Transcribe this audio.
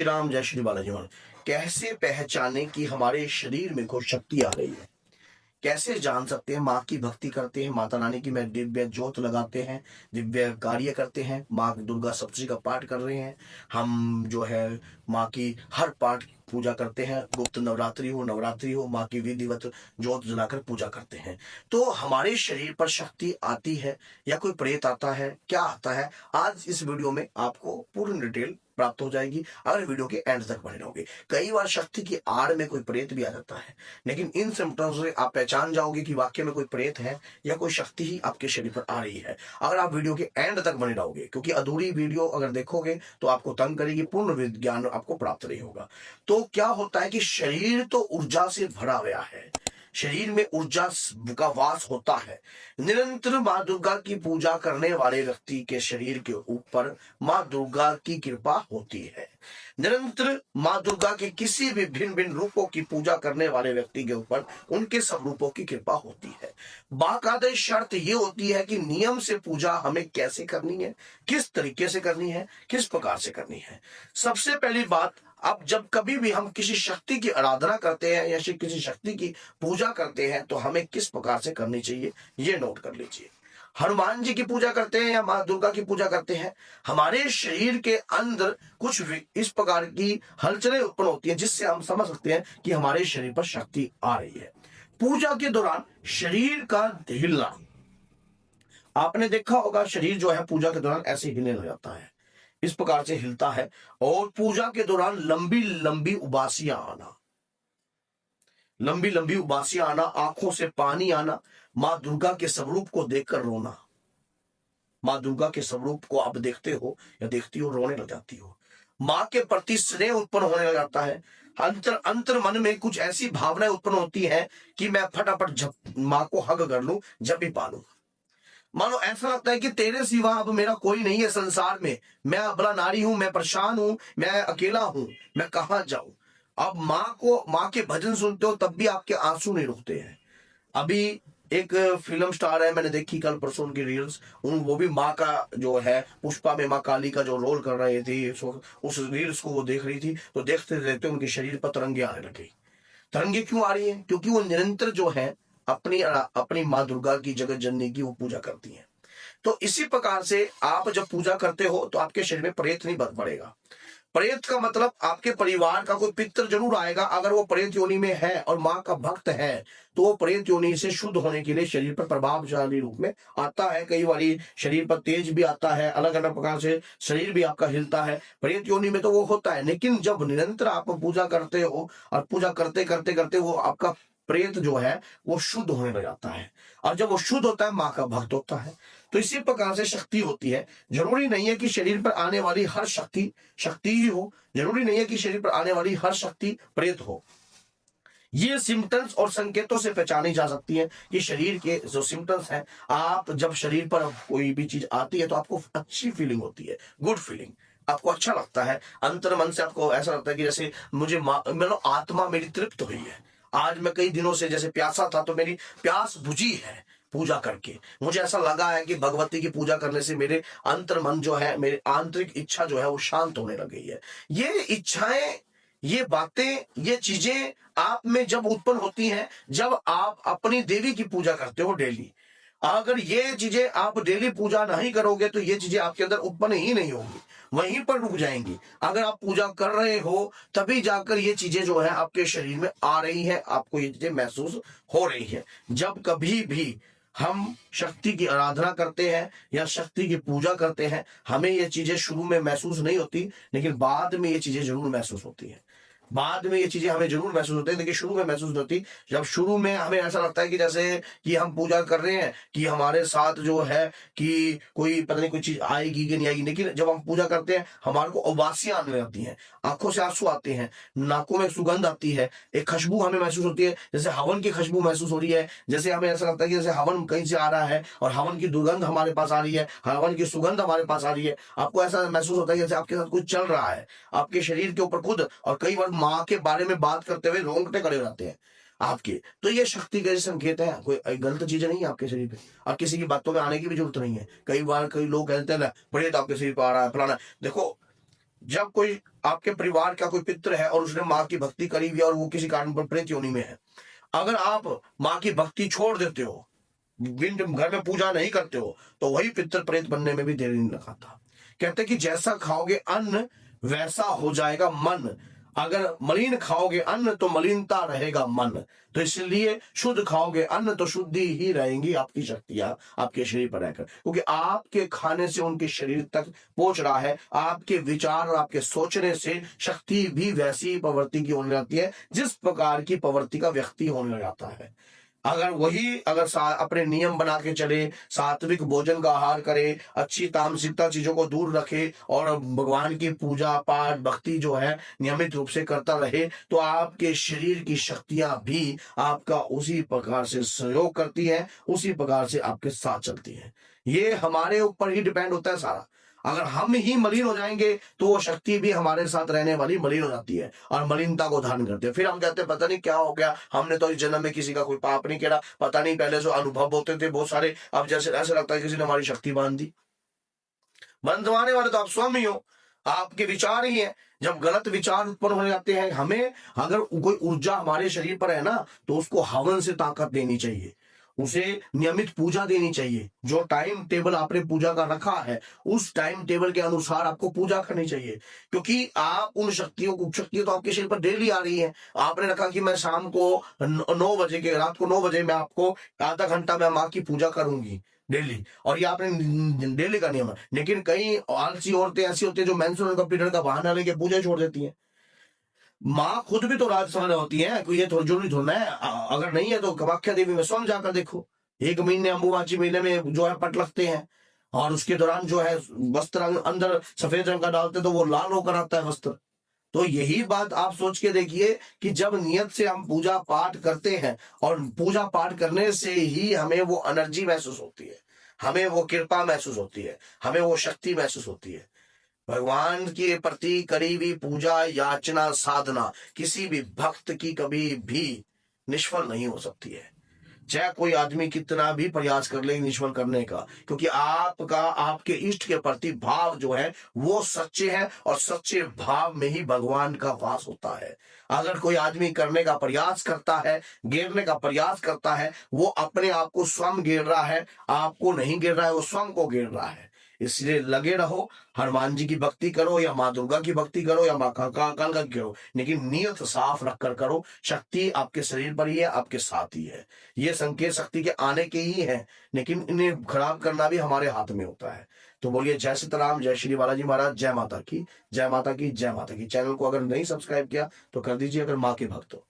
श्री राम, जय श्री बालाजी महाराज। कैसे पहचाने कि हमारे शरीर में कोई शक्ति आ रही है? कैसे जान सकते हैं? माँ की भक्ति करते हैं, माता रानी की में दिव्य ज्योत लगाते हैं, दिव्य कार्य करते हैं, माँ दुर्गा सप्तशती का पाठ कर रहे हैं, हम जो है माँ की हर पाठ पूजा करते हैं, गुप्त नवरात्रि हो माँ की विधिवत ज्योत जलाकर पूजा करते हैं। तो हमारे शरीर पर शक्ति आती है या कोई प्रेत आता है, क्या आता है? आज इस वीडियो में आपको पूर्ण डिटेल प्राप्त हो जाएगी अगर वीडियो के एंड तक बने रहोगे। कई बार शक्ति की आड़ में कोई प्रेत भी आ जाता है, लेकिन इन सिम्टम्स से आप पहचान जाओगे कि वाकई में कोई प्रेत है या कोई शक्ति ही आपके शरीर पर आ रही है अगर आप वीडियो के एंड तक बने रहोगे, क्योंकि अधूरी वीडियो अगर देखोगे तो आपको तंग करेगी, पूर्ण विज्ञान आपको प्राप्त नहीं होगा। तो क्या होता है कि शरीर तो ऊर्जा से भरा हुआ है, शरीर में ऊर्जा का वास होता है। निरंतर माँ दुर्गा की पूजा करने वाले व्यक्ति के शरीर के ऊपर माँ दुर्गा की कृपा होती है। निरंतर माँ दुर्गा के किसी भी भिन्न भिन्न रूपों की पूजा करने वाले व्यक्ति के ऊपर उनके सब रूपों की कृपा होती है। बाकायदा शर्त ये होती है कि नियम से पूजा हमें कैसे करनी है, किस तरीके से करनी है, किस प्रकार से करनी है। सबसे पहली बात, अब जब कभी भी हम किसी शक्ति की आराधना करते हैं या किसी शक्ति की पूजा करते हैं तो हमें किस प्रकार से करनी चाहिए ये नोट कर लीजिए। हनुमान जी की पूजा करते हैं या माँ दुर्गा की पूजा करते हैं, हमारे शरीर के अंदर कुछ इस प्रकार की हलचलें उत्पन्न होती हैं जिससे हम समझ सकते हैं कि हमारे शरीर पर शक्ति आ रही है। पूजा के दौरान शरीर का हिलना, आपने देखा होगा शरीर जो है पूजा के दौरान ऐसे हिलने लग जाता है, इस प्रकार से हिलता है। और पूजा के दौरान लंबी लंबी उबासियां आना, लंबी लंबी उबासियां आना, आंखों से पानी आना, माँ दुर्गा के स्वरूप को देखकर रोना। माँ दुर्गा के स्वरूप को आप देखते हो या देखती हो, रोने लग जाती हो। माँ के प्रति स्नेह उत्पन्न होने लग जाता है। अंतर मन में कुछ ऐसी भावनाएं उत्पन्न होती है कि मैं फटाफट माँ को हग कर लूं, जब भी पालू। मानो ऐसा लगता है कि तेरे सिवा अब मेरा कोई नहीं है संसार में, मैं अबला नारी हूं, मैं परेशान हूं, मैं अकेला हूं, मैं कहां जाऊं। अब माँ के भजन सुनते हो तब भी आपके आंसू नहीं रुकते हैं। अभी एक फिल्म स्टार है, मैंने देखी कल परसों उनकी रील्स, वो भी माँ का जो है पुष्पा में माँ काली का जो रोल कर रही थी, उस रील्स को वो देख रही थी, तो देखते देखते उनके शरीर पर तरंगे आने लगी। तरंगे क्यों आ रही है? क्योंकि वो निरंतर जो है अपनी अपनी माँ दुर्गा की, जगत जननी की वो पूजा करती हैं। तो इसी प्रकार से आप जब पूजा करते हो तो आपके शरीर में प्रेत नहीं बन पड़ेगा। प्रेत का मतलब आपके परिवार का कोई पितर जरूर आएगा, अगर वो प्रेत योनि में है और माँ का भक्त है तो वो प्रेत योनि से शुद्ध होने के लिए शरीर पर प्रभावशाली रूप में आता है। कई बार शरीर पर तेज भी आता है, अलग अलग प्रकार से शरीर भी आपका हिलता है, प्रेत योनि में तो वो होता है। लेकिन जब निरंतर आप पूजा करते हो और पूजा करते करते करते वो आपका प्रेत जो है वो शुद्ध होने लग जाता है, और जब वो शुद्ध होता है माँ का भक्त होता है। तो इसी प्रकार से शक्ति होती है। जरूरी नहीं है कि शरीर पर आने वाली हर शक्ति शक्ति ही हो, जरूरी नहीं है कि शरीर पर आने वाली हर शक्ति प्रेत हो। ये सिम्टम्स और संकेतों से पहचानी जा सकती है कि शरीर के जो सिम्टम्स हैं, आप जब शरीर पर कोई भी चीज आती है तो आपको अच्छी फीलिंग होती है, गुड फीलिंग, आपको अच्छा लगता है। अंतर मन से आपको ऐसा लगता है कि जैसे मुझे मतलब आत्मा मेरी तृप्त हुई है। आज मैं कई दिनों से जैसे प्यासा था तो मेरी प्यास बुझी है पूजा करके। मुझे ऐसा लगा है कि भगवती की पूजा करने से मेरे अंतर मन जो है, मेरी आंतरिक इच्छा जो है वो शांत होने लग गई है। ये इच्छाएं, ये बातें, ये चीजें आप में जब उत्पन्न होती हैं जब आप अपनी देवी की पूजा करते हो डेली। अगर ये चीजें आप डेली पूजा नहीं करोगे तो ये चीजें आपके अंदर उत्पन्न ही नहीं होगी, वहीं पर रुक जाएंगी। अगर आप पूजा कर रहे हो तभी जाकर ये चीजें जो है आपके शरीर में आ रही है, आपको ये चीजें महसूस हो रही है। जब कभी भी हम शक्ति की आराधना करते हैं या शक्ति की पूजा करते हैं, हमें ये चीजें शुरू में महसूस नहीं होती, लेकिन बाद में ये चीजें जरूर महसूस होती हैं। बाद में ये चीजें हमें जरूर महसूस होती है, लेकिन शुरू में महसूस होती। जब शुरू में हमें ऐसा लगता है कि जैसे कि हम पूजा कर रहे हैं, कि हमारे साथ जो है कि कोई पता नहीं कोई चीज आएगी कि नहीं आएगी, लेकिन जब हम पूजा करते हैं हमारे को उबासियां आने लगती हैं, आंखों से आंसू आते हैं, नाकों में सुगंध आती है, एक खुशबू हमें महसूस होती है, जैसे हवन की खुशबू महसूस हो रही है। जैसे हमें ऐसा लगता है कि जैसे हवन कहीं से आ रहा है और हवन की दुर्गंध हमारे पास आ रही है, हवन की सुगंध हमारे पास आ रही है। आपको ऐसा महसूस होता है जैसे आपके साथ कुछ चल रहा है आपके शरीर के ऊपर खुद, और कई बार माँ के बारे में बात करते हुए रोंगटे खड़े हो जाते हैं आपके। तो ये शक्ति का संकेत है, कोई गलत चीज नहीं है आपके शरीर पे, और किसी की बातों में आने की भी जरूरत नहीं है। कई बार कई लोग कहते हैं ना प्रेत आपके शरीर पर आ रहा है फलाना। देखो, जब कोई आपके परिवार का कोई पितृ है और उसने माँ की भक्ति करी हुई है और वो किसी कारण पर प्रेत योनि में है, अगर आप माँ की भक्ति छोड़ देते हो, घर में पूजा नहीं करते हो, तो वही पितृ प्रेत बनने में भी देरी नहीं लगाता। कहते कि जैसा खाओगे अन्न वैसा हो जाएगा मन। अगर मलिन खाओगे अन्न तो मलिनता रहेगा मन। तो इसलिए शुद्ध खाओगे अन्न तो शुद्धि ही रहेंगी आपकी शक्तियां आपके शरीर पर रहकर, क्योंकि आपके खाने से उनके शरीर तक पहुंच रहा है। आपके विचार और आपके सोचने से शक्ति भी वैसी प्रवृत्ति की होने लगती है जिस प्रकार की प्रवृत्ति का व्यक्ति होने लग जाता है। अगर अपने नियम बना के चले, सात्विक भोजन का आहार करे, अच्छी तामसिकता चीजों को दूर रखे और भगवान की पूजा पाठ भक्ति जो है नियमित रूप से करता रहे, तो आपके शरीर की शक्तियां भी आपका उसी प्रकार से सहयोग करती है, उसी प्रकार से आपके साथ चलती है। ये हमारे ऊपर ही डिपेंड होता है सारा। अगर हम ही मलिन हो जाएंगे तो वो शक्ति भी हमारे साथ रहने वाली मलिन हो जाती है और मलिनता को धारण करते हैं। फिर हम कहते हैं पता नहीं क्या हो गया, हमने तो इस जन्म में किसी का कोई पाप नहीं किया, पता नहीं पहले जो अनुभव होते थे बहुत सारे, अब जैसे ऐसा लगता है किसी ने हमारी शक्ति बांध दी। बंधवाने वाले तो आप स्वयं ही हो, आपके विचार ही है। जब गलत विचार उत्पन्न होने जाते हैं, हमें अगर कोई ऊर्जा हमारे शरीर पर है ना, तो उसको हवन से ताकत देनी चाहिए, उसे नियमित पूजा देनी चाहिए। जो टाइम टेबल आपने पूजा का रखा है उस टाइम टेबल के अनुसार आपको पूजा करनी चाहिए, क्योंकि आप उन शक्तियों को शक्तियां तो आपके शरीर पर डेली आ रही है। आपने रखा कि मैं शाम को 9 बजे के रात को 9 बजे मैं आपको आधा घंटा मैं माँ की पूजा करूंगी डेली, और ये आपने डेली का नियम है। लेकिन कई आलसी औरतें ऐसी होती है जो मेंस्ट्रुअल का पीरियड का बहाना लेके पूजा छोड़ देती है। माँ खुद भी तो राजसमय होती है, कोई ये थोड़ी जरूरी थोड़ा है। अगर नहीं है तो कामाख्या देवी में स्वयं जाकर देखो, 1 महीने अम्बुबाची महीने में जो है पट लगते हैं, और उसके दौरान जो है वस्त्र अंदर सफेद रंग का डालते तो वो लाल होकर आता है वस्त्र। तो यही बात आप सोच के देखिए कि जब नियत से हम पूजा पाठ करते हैं, और पूजा पाठ करने से ही हमें वो एनर्जी महसूस होती है, हमें वो कृपा महसूस होती है, हमें वो शक्ति महसूस होती है। भगवान के प्रति करीबी पूजा याचना साधना किसी भी भक्त की कभी भी निष्फल नहीं हो सकती है, चाहे कोई आदमी कितना भी प्रयास कर ले निष्फल करने का, क्योंकि आपका आपके इष्ट के प्रति भाव जो है वो सच्चे है, और सच्चे भाव में ही भगवान का वास होता है। अगर कोई आदमी करने का प्रयास करता है, गिरने का प्रयास करता है, वो अपने आप को स्वयं गिर रहा है, आपको नहीं गिर रहा है, वो स्वयं को गिर रहा है। इसलिए लगे रहो, हनुमान जी की भक्ति करो या माँ दुर्गा की भक्ति करो या माँ काल की करो, लेकिन नियत साफ रखकर करो। शक्ति आपके शरीर पर ही है, आपके साथ ही है। ये संकेत शक्ति के आने के ही है, लेकिन इन्हें खराब करना भी हमारे हाथ में होता है। तो बोलिए जय सीताराम, जय श्री बालाजी महाराज, जय माता की, जय माता की, जय माता की। चैनल को अगर नहीं सब्सक्राइब किया तो कर दीजिए, अगर माँ के भक्त हो।